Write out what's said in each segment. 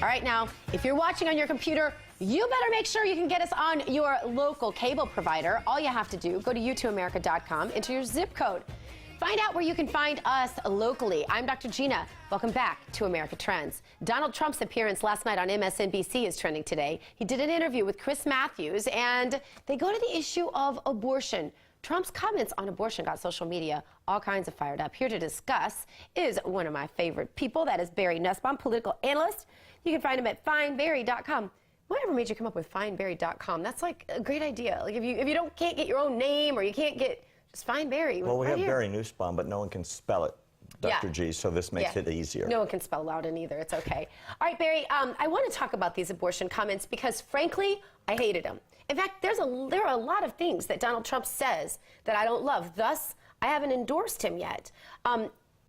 All right, now, if you're watching on your computer, you better make sure you can get us on your local cable provider. All you have to do, go to u2america.com, enter your zip code. Find out where you can find us locally. I'm Dr. Gina. Welcome back to America Trends. Donald Trump's appearance last night on MSNBC is trending today. He did an interview with Chris Matthews, and they go to the issue of abortion. Trump's comments on abortion got social media all kinds of fired up. Here to discuss is one of my favorite people. That is Barry Nussbaum, political analyst. You can find him at finebarry.com. Whatever made you come up with finebarry.com? That's like a great idea. Like if you can't get your own name, or you can't get, just find Barry. Well, we have Barry Nussbaum, but no one can spell it, Dr. G, so this makes it easier. No one can spell Loudon either. It's okay. All right, Barry, I want to talk about these abortion comments because, frankly, I hated them. In fact, there are a lot of things that Donald Trump says that I don't love. Thus, I haven't endorsed him yet.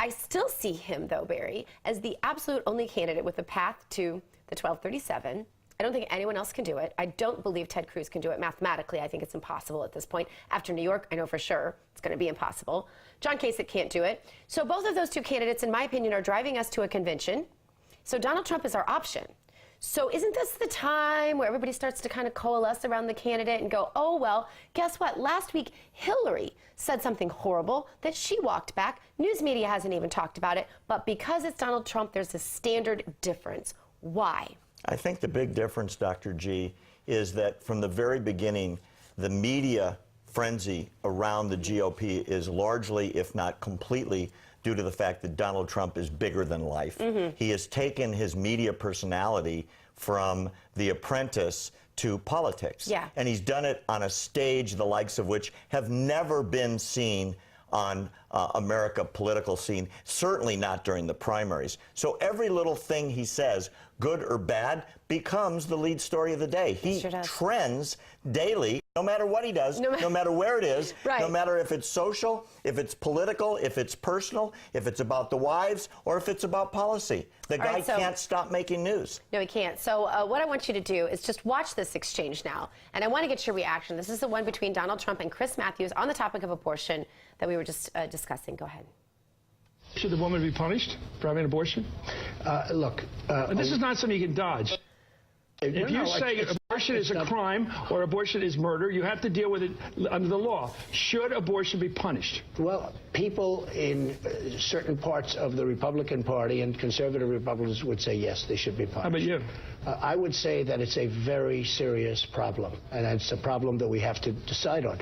I still see him, though, Barry, as the absolute only candidate with a path to the 1237. I don't think anyone else can do it. I don't believe Ted Cruz can do it mathematically. I think it's impossible at this point. After New York, I know for sure it's going to be impossible. John Kasich can't do it. So both of those two candidates, in my opinion, are driving us to a convention. So Donald Trump is our option. So isn't this the time where everybody starts to kind of coalesce around the candidate and go, oh, well, guess what? Last week, Hillary said something horrible that she walked back. News media hasn't even talked about it. But because it's Donald Trump, there's a standard difference. Why? I think the big difference, Dr. G, is that from the very beginning, the media frenzy around the GOP is largely, if not completely, due to the fact that Donald Trump is bigger than life. He has taken his media personality from The Apprentice to politics. And he's done it on a stage the likes of which have never been seen on America political scene, certainly not during the primaries. So every little thing he says, good or bad, becomes the lead story of the day. He trends daily, no matter what he does, no matter where it is, no matter if it's social, if it's political, if it's personal, if it's about the wives, or if it's about policy. The guy can't stop making news. No, he can't. So what I want you to do is just watch this exchange now, and I want to get your reaction. This is the one between Donald Trump and Chris Matthews on the topic of abortion that we were just discussing. Go ahead. Should the woman be punished for having an abortion? Look, this is not something you can dodge. If you say abortion is a crime or abortion is murder, you have to deal with it under the law. Should abortion be punished? Well, people in certain parts of the Republican Party and conservative Republicans would say yes, they should be punished. How about you? I would say that it's a very serious problem, and it's a problem that we have to decide on.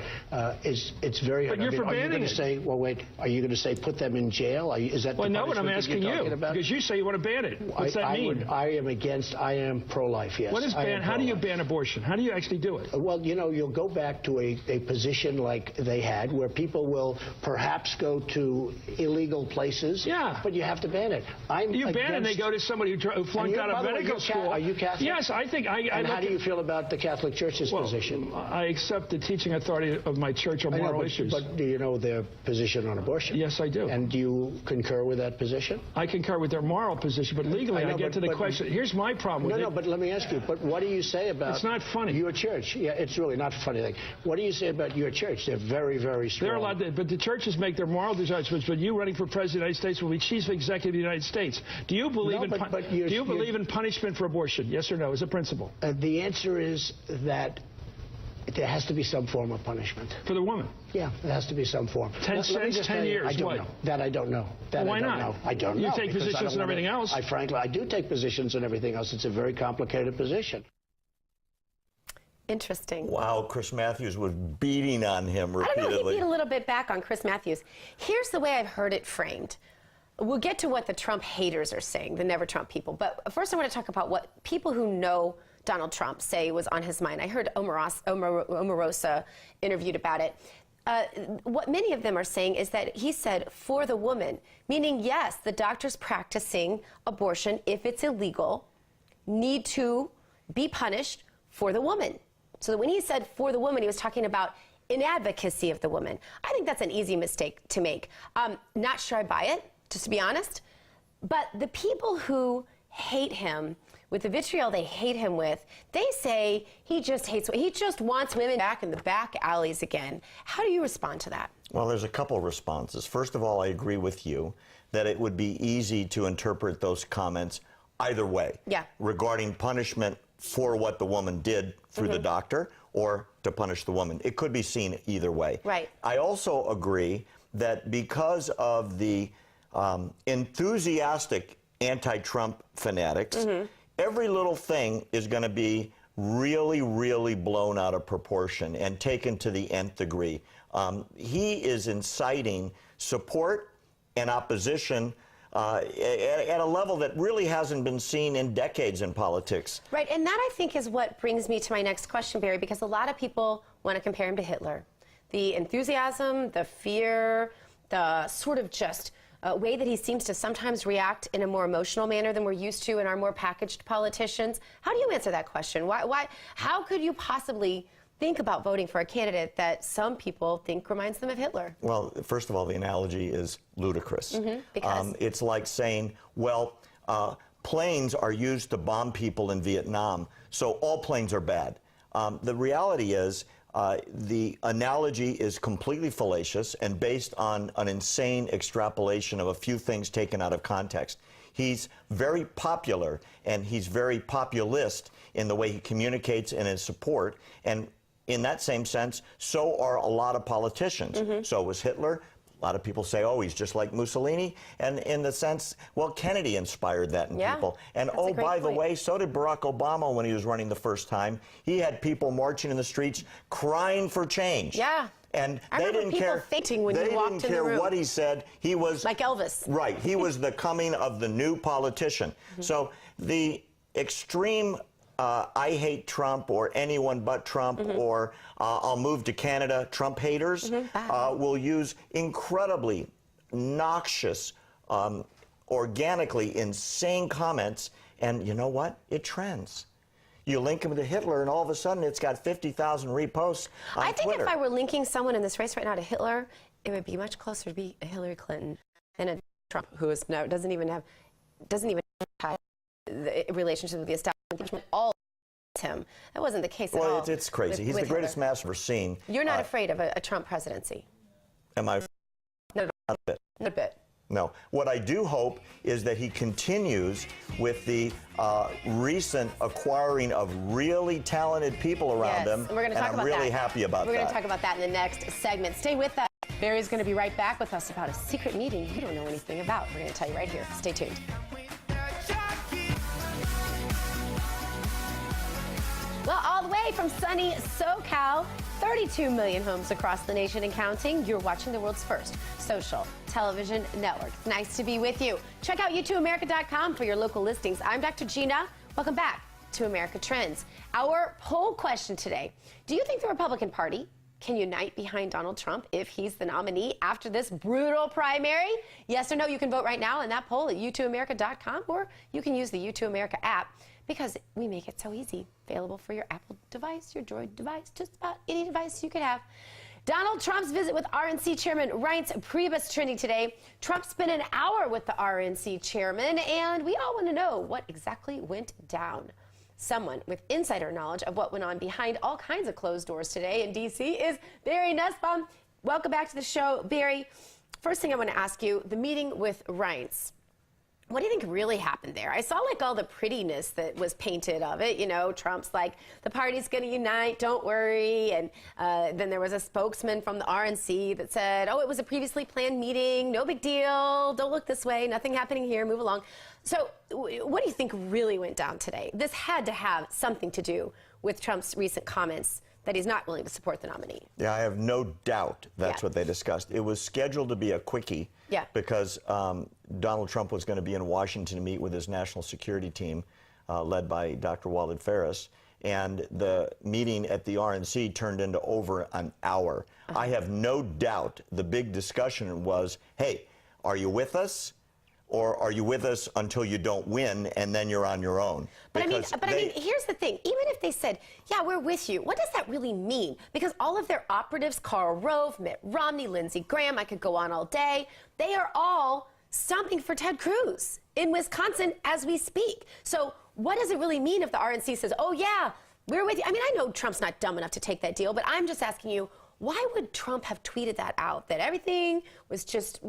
It's very hard. But you're for banning it. Say, well, wait, are you going to say put them in jail? Is that well, no, but I'm asking you, because you say you want to ban it. What's that mean? I am pro-life, yes. What is ban? How do you ban abortion? How do you actually do it? Well, you know, you'll go back to a position like they had, where people will perhaps go to illegal places. Yeah. But you have to ban it. You ban it, and they go to somebody who flunked out of medical school. Are you Catholic? Yes, I think And how do you feel about the Catholic Church's position? I accept the teaching authority of my church on moral issues. But do you know their position on abortion? Yes, I do. And do you concur with that position? I concur with their moral position, but legally I get to the question. Here's my problem with it. No, but let me ask you, but what do you say about it's not funny. Your church? Yeah, it's really not a funny thing. What do you say about your church? They're very, very strong. They're allowed to, but the churches make their moral judgments, but you running for president of the United States will be chief executive of the United States. Do you believe believe in punishment for abortion? Yes or no, as a principle? The answer is that there has to be some form of punishment. For the woman? Yeah, there has to be some form. 10 cents, 10 years, I don't know. That I don't know. That why not? I don't know. You take positions on everything else. Frankly, I do take positions on everything else. It's a very complicated position. Interesting. Wow, Chris Matthews was beating on him repeatedly. I don't know, he beat a little bit back on Chris Matthews. Here's the way I've heard it framed. We'll get to what the Trump haters are saying, the never Trump people. But first I want to talk about what people who know Donald Trump say was on his mind. I heard Omarosa interviewed about it. What many of them are saying is that he said, for the woman, meaning, yes, the doctors practicing abortion, if it's illegal, need to be punished for the woman. So that when he said for the woman, he was talking about in advocacy of the woman. I think that's an easy mistake to make. Not sure I buy it, just to be honest. But the people who hate him, with the vitriol they hate him with, they say he just wants women back in the back alleys again. How do you respond to that? Well, there's a couple responses. First of all, I agree with you that it would be easy to interpret those comments either way. Yeah. Regarding punishment for what the woman did through the doctor or to punish the woman. It could be seen either way. Right. I also agree that because of the enthusiastic anti-Trump fanatics, every little thing is going to be really, really blown out of proportion and taken to the nth degree. He is inciting support and opposition at a level that really hasn't been seen in decades in politics. Right, and that I think is what brings me to my next question, Barry, because a lot of people want to compare him to Hitler. The enthusiasm, the fear, the sort of just way that he seems to sometimes react in a more emotional manner than we're used to in our more packaged politicians. How do you answer that question? How could you possibly think about voting for a candidate that some people think reminds them of Hitler? Well, first of all, the analogy is ludicrous. Because? It's like saying, well, planes are used to bomb people in Vietnam, so all planes are bad. The reality is, the analogy is completely fallacious and based on an insane extrapolation of a few things taken out of context. He's very popular and he's very populist in the way he communicates and his support, and in that same sense, so are a lot of politicians. So was Hitler. A lot of people say, oh, he's just like Mussolini. And in the sense, well, Kennedy inspired that in people. And oh, by the way, so did Barack Obama when he was running the first time. He had people marching in the streets crying for change. Yeah. And I they didn't care. Fainting when they you walked didn't in the care room. what he said. He was like Elvis. Right. He was the coming of the new politician. So the extreme I hate Trump or anyone but Trump or I'll move to Canada, Trump haters will use incredibly noxious, organically insane comments, and you know what? It trends. You link him to Hitler, and all of a sudden it's got 50,000 reposts on I think Twitter. if I were linking someone in this race right now to Hitler, it would be much closer to be a Hillary Clinton than a Trump, who is now doesn't even have the relationship with the establishment. All him. That wasn't the case at all. Well, it's crazy. He's the greatest man I've ever seen. You're not afraid of a Trump presidency? Am I? Not a bit. Not a bit. No. What I do hope is that he continues with the recent acquiring of really talented people around him. And we're going to talk about that. I'm really happy about that. We're going to talk about that in the next segment. Stay with us. Barry's going to be right back with us about a secret meeting you don't know anything about. We're going to tell you right here. Stay tuned. Well, all the way from sunny SoCal, 32 million homes across the nation and counting. You're watching the world's first social television network. Nice to be with you. Check out u2america.com for your local listings. I'm Dr. Gina. Welcome back to America Trends. Our poll question today: do you think the Republican Party can unite behind Donald Trump if he's the nominee after this brutal primary? Yes or no? You can vote right now in that poll at u2america.com, or you can use the U2 America app, because we make it so easy. Available for your Apple device, your Droid device, just about any device you could have. Donald Trump's visit with RNC Chairman Reince Priebus trending today. Trump spent an hour with the RNC chairman, and we all want to know what exactly went down. Someone with insider knowledge of what went on behind all kinds of closed doors today in D.C. is Barry Nussbaum. Welcome back to the show. Barry, first thing I want to ask you, the meeting with Reince. What do you think really happened there? I saw like all the prettiness that was painted of it. You know, Trump's like, the party's going to unite, don't worry. And then there was a spokesman from the RNC that said, oh, it was a previously planned meeting, no big deal, don't look this way, nothing happening here, move along. So what do you think really went down today? This had to have something to do with Trump's recent comments that he's not willing to support the nominee. Yeah, I have no doubt that's what they discussed. It was scheduled to be a quickie because Donald Trump was going to be in Washington to meet with his national security team led by Dr. Walid Phares, and the meeting at the RNC turned into over an hour. I have no doubt the big discussion was, hey, are you with us? Or are you with us until you don't win, and then you're on your own? But I mean, here's the thing. Even if they said, yeah, we're with you, what does that really mean? Because all of their operatives, Karl Rove, Mitt Romney, Lindsey Graham, I could go on all day, they are all stomping for Ted Cruz in Wisconsin as we speak. So what does it really mean if the RNC says, oh, yeah, we're with you? I mean, I know Trump's not dumb enough to take that deal, but I'm just asking you, why would Trump have tweeted that out, that everything was just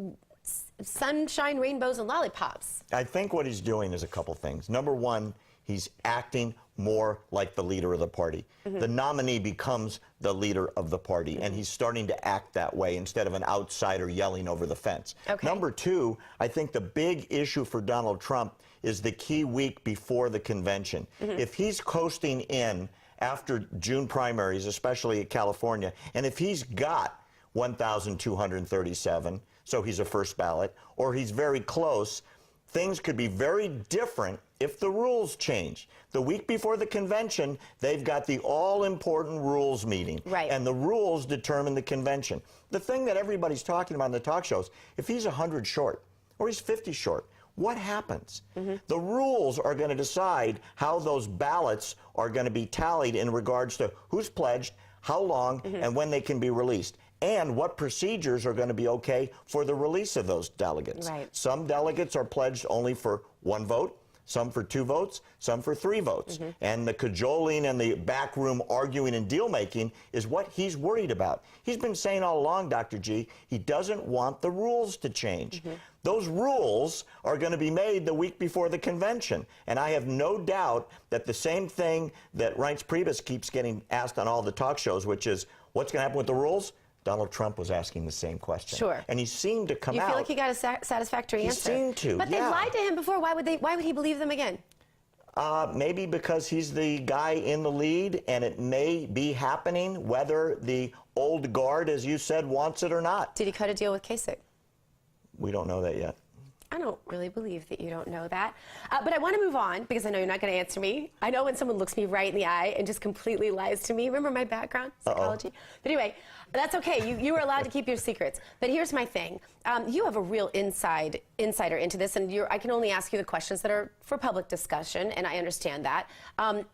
sunshine, rainbows, and lollipops. I think what he's doing is a couple things. Number one, he's acting more like the leader of the party. The nominee becomes the leader of the party, and he's starting to act that way instead of an outsider yelling over the fence. Okay. Number two, I think the big issue for Donald Trump is the key week before the convention. If he's coasting in after June primaries, especially in California, and if he's got 1,237, so he's a first ballot, or he's very close, things could be very different if the rules change. The week before the convention, they've got the all-important rules meeting. Right. And the rules determine the convention. The thing that everybody's talking about in the talk shows, if he's 100 short or he's 50 short, what happens? The rules are going to decide how those ballots are going to be tallied in regards to who's pledged, how long, and when they can be released, and what procedures are going to be okay for the release of those delegates. Right. Some delegates are pledged only for 1 vote, some for 2 votes, some for 3 votes. And the cajoling and the backroom arguing and deal-making is what he's worried about. He's been saying all along, Dr. G, he doesn't want the rules to change. Those rules are going to be made the week before the convention. And I have no doubt that the same thing that Reince Priebus keeps getting asked on all the talk shows, which is, what's going to happen with the rules? Donald Trump was asking the same question. Sure. And he seemed to come out. You feel like he got a satisfactory answer? He seemed to, But yeah. they lied to him before. Why would he believe them again? Maybe because he's the guy in the lead, and it may be happening, whether the old guard, as you said, wants it or not. Did he cut a deal with Kasich? We don't know that yet. I don't really believe that you don't know that. But I want to move on because I know you're not going to answer me. I know when someone looks me right in the eye and just completely lies to me. Remember my background, psychology? But anyway, that's okay. You are allowed to keep your secrets. But here's my thing. You have a real insider into this, and I can only ask you the questions that are for public discussion, and I understand that.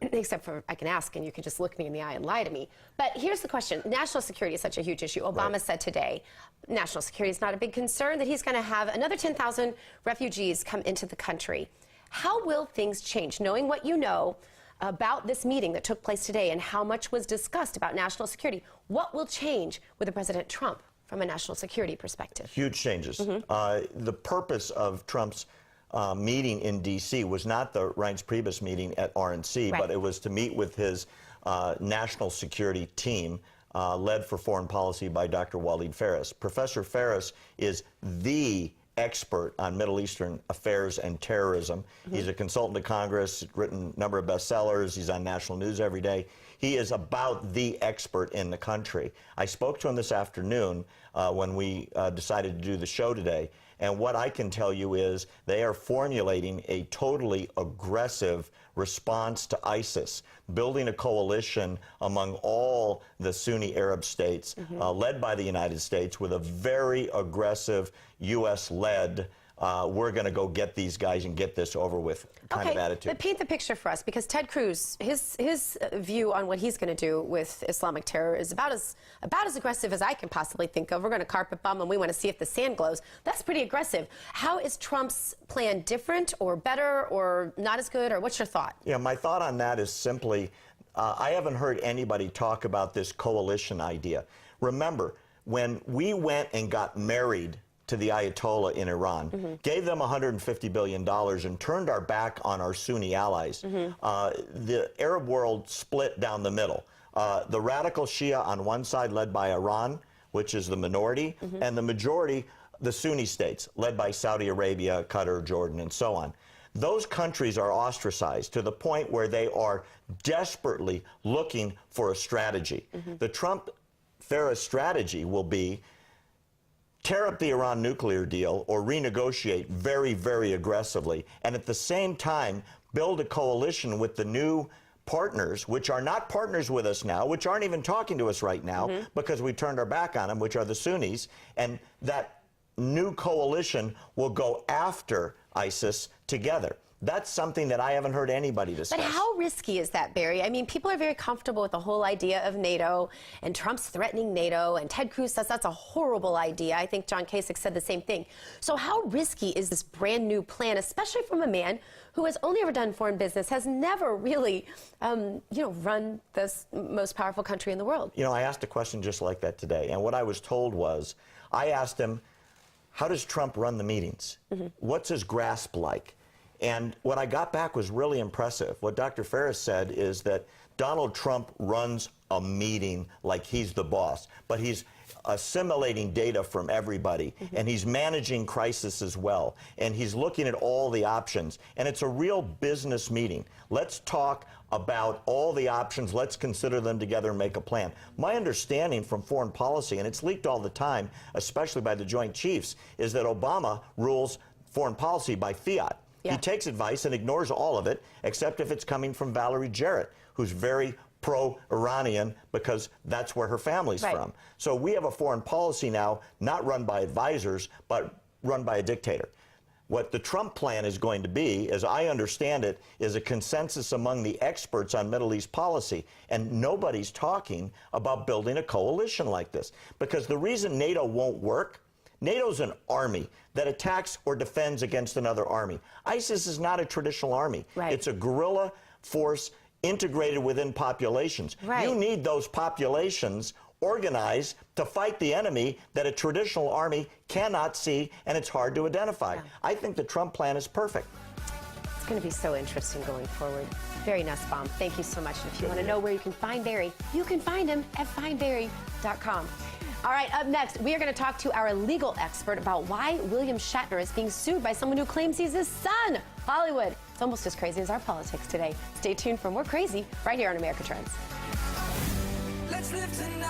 Except for I can ask, and you can just look me in the eye and lie to me. But here's the question. National security is such a huge issue. Obama said today, national security is not a big concern, that he's going to have another 10,000 refugees come into the country. How will things change, knowing what you know about this meeting that took place today and how much was discussed about national security? What will change with President Trump from a national security perspective? Huge changes. The purpose of Trump's meeting in D.C. was not the Reince Priebus meeting at RNC, but it was to meet with his national security team, led for foreign policy by Dr. Walid Phares. Professor Phares is the expert on Middle Eastern affairs and terrorism. He's a consultant to Congress, written a number of bestsellers. He's on national news every day. He is about the expert in the country. I spoke to him this afternoon when we decided to do the show today, and what I can tell you is they are formulating a totally aggressive response to ISIS, building a coalition among all the Sunni Arab states, led by the United States, with a very aggressive U.S.-led, we're going to go get these guys and get this over with kind of attitude. But paint the picture for us, because Ted Cruz, his view on what he's going to do with Islamic terror is about as aggressive as I can possibly think of. We're going to carpet bomb and we want to see if the sand glows. That's pretty aggressive. How is Trump's plan different or better or not as good, or what's your thought? Yeah, my thought on that is simply, I haven't heard anybody talk about this coalition idea. Remember, when we went and got married to the Ayatollah in Iran, gave them $150 billion and turned our back on our Sunni allies, the Arab world split down the middle. The radical Shia on one side, led by Iran, which is the minority, and the majority, the Sunni states, led by Saudi Arabia, Qatar, Jordan, and so on. Those countries are ostracized to the point where they are desperately looking for a strategy. The Trump-Phares strategy will be tear up the Iran nuclear deal or renegotiate very, very aggressively, and at the same time build a coalition with the new partners, which are not partners with us now, which aren't even talking to us right now because we turned our back on them, which are the Sunnis, and that new coalition will go after ISIS together. That's something that I haven't heard anybody discuss. But how risky is that, Barry? I mean, people are very comfortable with the whole idea of NATO, and Trump's threatening NATO, and Ted Cruz says that's a horrible idea. I think John Kasich said the same thing. So how risky is this brand new plan, especially from a man who has only ever done foreign business, has never really, run this most powerful country in the world? You know, I asked a question just like that today, and what I was told was, I asked him, how does Trump run the meetings? What's his grasp like? And what I got back was really impressive. What Dr. Ferris said is that Donald Trump runs a meeting like he's the boss, but he's assimilating data from everybody, and he's managing crisis as well, and he's looking at all the options, and it's a real business meeting. Let's talk about all the options, let's consider them together and make a plan. My understanding from foreign policy, and it's leaked all the time, especially by the Joint Chiefs, is that Obama rules foreign policy by fiat. Yeah. He takes advice and ignores all of it, except if it's coming from Valerie Jarrett, who's very pro-Iranian because that's where her family's from. So we have a foreign policy now not run by advisors, but run by a dictator. What the Trump plan is going to be, as I understand it, is a consensus among the experts on Middle East policy. And nobody's talking about building a coalition like this. Because the reason NATO won't work, NATO's an army that attacks or defends against another army. ISIS is not a traditional army. It's a guerrilla force integrated within populations. You need those populations organized to fight the enemy that a traditional army cannot see, and it's hard to identify. I think the Trump plan is perfect. It's going to be so interesting going forward. Barry Nussbaum, thank you so much. And if you want to know where you can find Barry, you can find him at findbarry.com. All right, up next, we are going to talk to our legal expert about why William Shatner is being sued by someone who claims he's his son. Hollywood. It's almost as crazy as our politics today. Stay tuned for more crazy right here on America Trends. Let's live tonight.